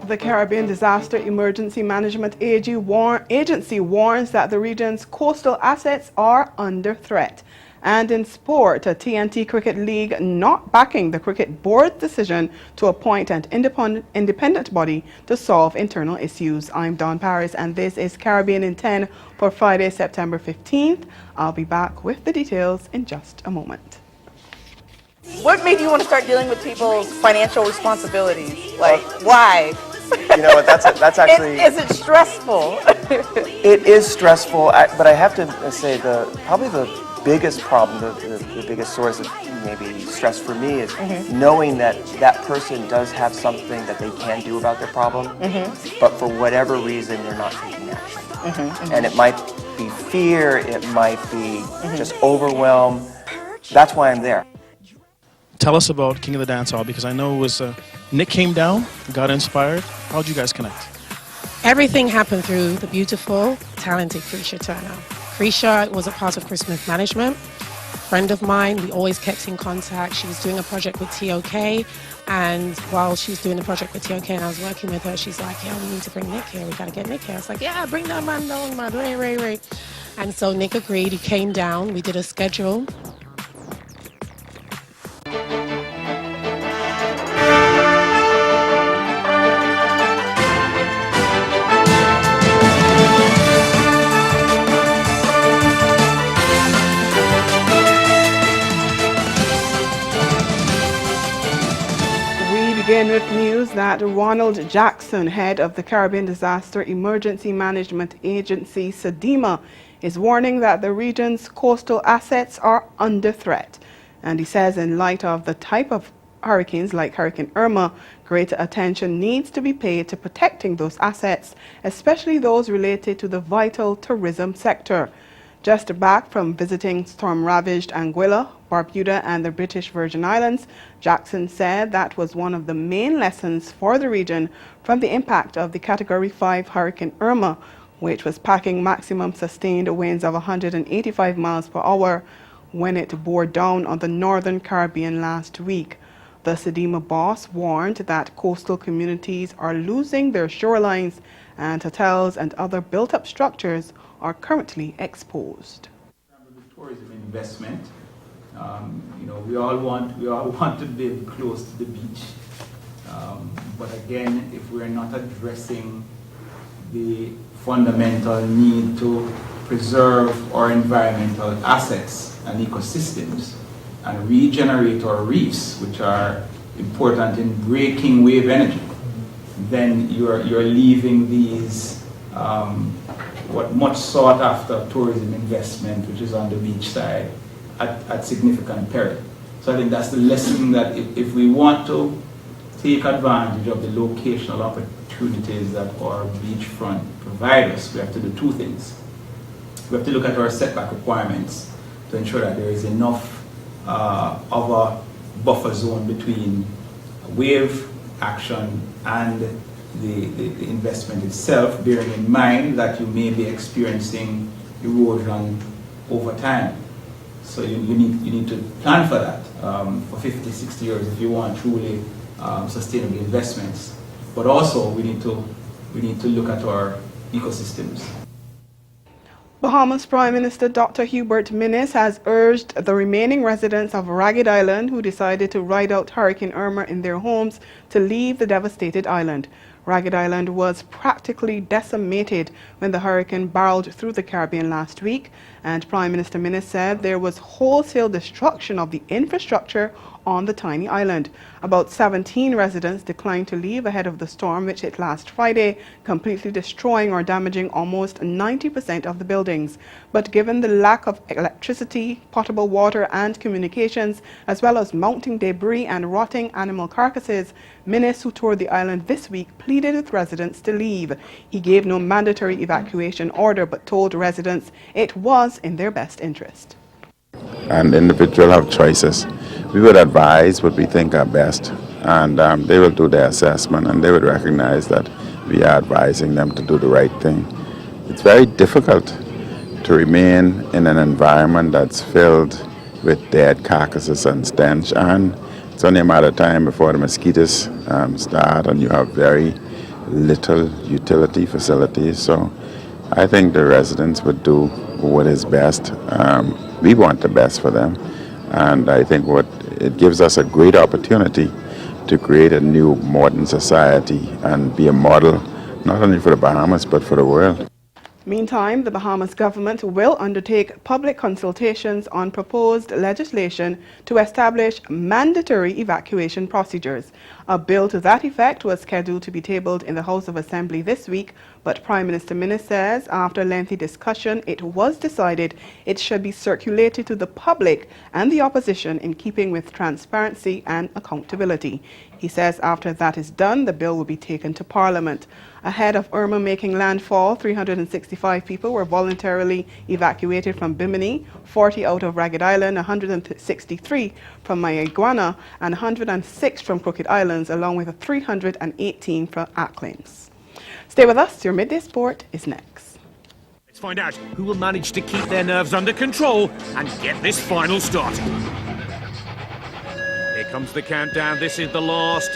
The Caribbean Disaster Emergency Management Agency warns that the region's coastal assets are under threat. And in sport, a TNT Cricket League not backing the Cricket Board's decision to appoint an independent body to solve internal issues. I'm Dawn Paris, and this is Caribbean in 10 for Friday, September 15th. I'll be back with the details in just a moment. What made you want to start dealing with people's financial responsibilities? Like, why? You know what, that's actually... Is it stressful? It is stressful, but I have to say probably the biggest problem, the biggest source of maybe stress for me is knowing that that person does have something that they can do about their problem, but for whatever reason they're not taking action. And it might be fear, it might be just overwhelm. That's why I'm there. Tell us about King of the Dance Hall, because I know it was Nick came down, got inspired. How'd you guys connect? Everything happened through the beautiful, talented Freisha Turner. Freisha was a part of Christmas management. Friend of mine, we always kept in contact. She was doing a project with TOK, and while she was doing the project with TOK and I was working with her, she's like, yeah, we need to bring Nick here. We got to get Nick here. I was like, yeah, bring that man down, man. Ray. And so Nick agreed. He came down. We did a schedule. Begin with news that Ronald Jackson, head of the Caribbean Disaster Emergency Management Agency, SEDEMA, is warning that the region's coastal assets are under threat. And he says in light of the type of hurricanes like Hurricane Irma, greater attention needs to be paid to protecting those assets, especially those related to the vital tourism sector. Just back from visiting storm-ravaged Anguilla, Barbuda and the British Virgin Islands, Jackson said that was one of the main lessons for the region from the impact of the Category 5 Hurricane Irma, which was packing maximum sustained winds of 185 miles per hour when it bore down on the northern Caribbean last week. The SEDEMA boss warned that coastal communities are losing their shorelines and hotels and other built-up structures are currently exposed. Tourism investment, we all want to live close to the beach, but again, if we're not addressing the fundamental need to preserve our environmental assets and ecosystems and regenerate our reefs, which are important in breaking wave energy, then you're leaving these much sought after tourism investment, which is on the beach side, at significant peril. So I think that's the lesson, that if we want to take advantage of the locational opportunities that our beachfront provide us, we have to do two things. We have to look at our setback requirements to ensure that there is enough of a buffer zone between wave action and the investment itself, bearing in mind that you may be experiencing erosion over time. So you need to plan for that for 50, 60 years if you want truly sustainable investments. But also we need to look at our ecosystems. Bahamas Prime Minister Dr. Hubert Minnis has urged the remaining residents of Ragged Island who decided to ride out Hurricane Irma in their homes to leave the devastated island. Ragged Island was practically decimated when the hurricane barreled through the Caribbean last week, and Prime Minister Minnis said there was wholesale destruction of the infrastructure on the tiny island. About 17 residents declined to leave ahead of the storm, which hit last Friday, completely destroying or damaging almost 90% of the buildings. But given the lack of electricity, potable water and communications, as well as mounting debris and rotting animal carcasses, Minnis, who toured the island this week, pleaded with residents to leave. He gave no mandatory evacuation order, but told residents it was in their best interest. And individuals have choices. We would advise what we think are best, and they will do their assessment, and they would recognize that we are advising them to do the right thing. It's very difficult to remain in an environment that's filled with dead carcasses and stench, and it's only a matter of time before the mosquitoes start, and you have very little utility facilities. So I think the residents would do what is best. We want the best for them, and I think it gives us a great opportunity to create a new modern society and be a model not only for the Bahamas but for the world. Meantime, the Bahamas government will undertake public consultations on proposed legislation to establish mandatory evacuation procedures. A bill to that effect was scheduled to be tabled in the House of Assembly this week, but Prime Minister Minnis says after lengthy discussion it was decided it should be circulated to the public and the opposition in keeping with transparency and accountability. He says after that is done, the bill will be taken to Parliament. Ahead of Irma making landfall, 365 people were voluntarily evacuated from Bimini, 40 out of Ragged Island, 163 from Mayaguana, and 106 from Crooked Islands, along with 318 from Acklins. Stay with us, your Midday Sport is next. Let's find out who will manage to keep their nerves under control and get this final started. Here comes the countdown. This is the last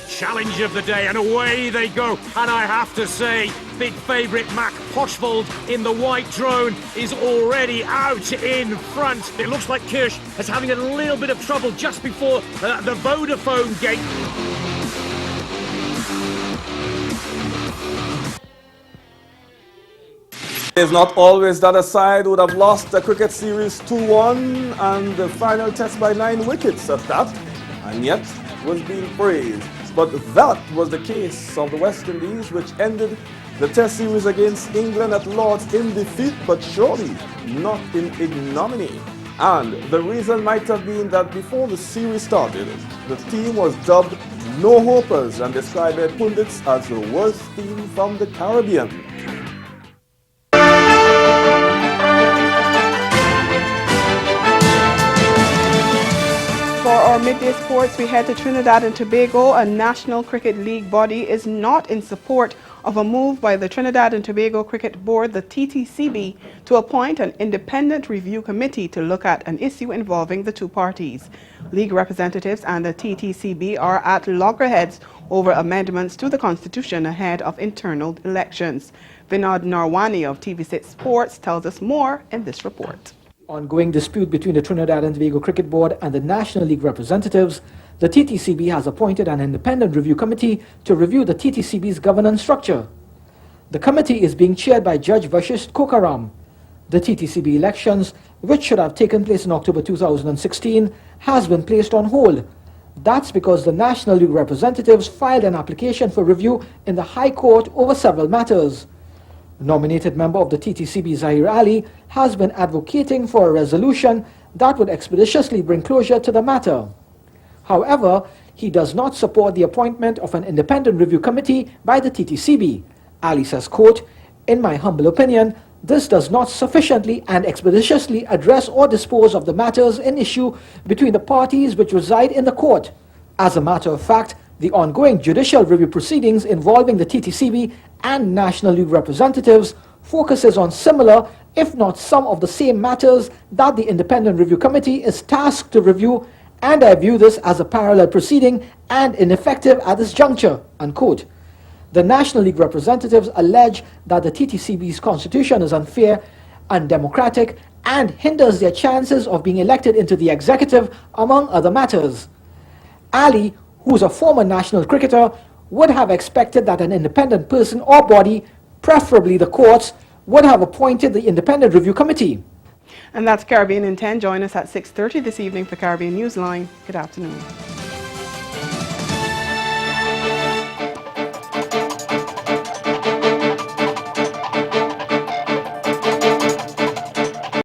challenge of the day, and away they go. And I have to say, big favourite Mac Poshvold in the white drone is already out in front. It looks like Kirsch is having a little bit of trouble just before the Vodafone gate. It's not always that a side would have lost the cricket series 2-1 and the final test by 9 wickets at that, and yet was being praised. But that was the case of the West Indies, which ended the test series against England at Lord's in defeat, but surely not in ignominy. And the reason might have been that before the series started, the team was dubbed no-hopers and described by pundits as the worst team from the Caribbean. For our midday sports, we head to Trinidad and Tobago. A National Cricket League body is not in support of a move by the Trinidad and Tobago Cricket Board, the TTCB, to appoint an independent review committee to look at an issue involving the two parties. League representatives and the TTCB are at loggerheads over amendments to the Constitution ahead of internal elections. Vinod Narwani of TV6 Sports tells us more in this report. Ongoing dispute between the Trinidad and Tobago Cricket Board and the National League representatives, the TTCB has appointed an independent review committee to review the TTCB's governance structure. The committee is being chaired by Judge Vashist Kokaram. The TTCB elections, which should have taken place in October 2016, has been placed on hold. That's because the National League representatives filed an application for review in the High Court over several matters. Nominated member of the TTCB, Zahir Ali, has been advocating for a resolution that would expeditiously bring closure to the matter. However, he does not support the appointment of an independent review committee by the TTCB. Ali says, quote, "In my humble opinion, this does not sufficiently and expeditiously address or dispose of the matters in issue between the parties which reside in the court. As a matter of fact, the ongoing judicial review proceedings involving the TTCB and National League representatives focuses on similar, if not some of the same matters that the Independent Review Committee is tasked to review, and I view this as a parallel proceeding and ineffective at this juncture," unquote. The National League representatives allege that the TTCB's constitution is unfair, undemocratic, and hinders their chances of being elected into the executive, among other matters. Ali, who's a former national cricketer, would have expected that an independent person or body, preferably the courts, would have appointed the Independent Review Committee. And that's Caribbean in 10. Join us at 6:30 this evening for Caribbean Newsline. Good afternoon.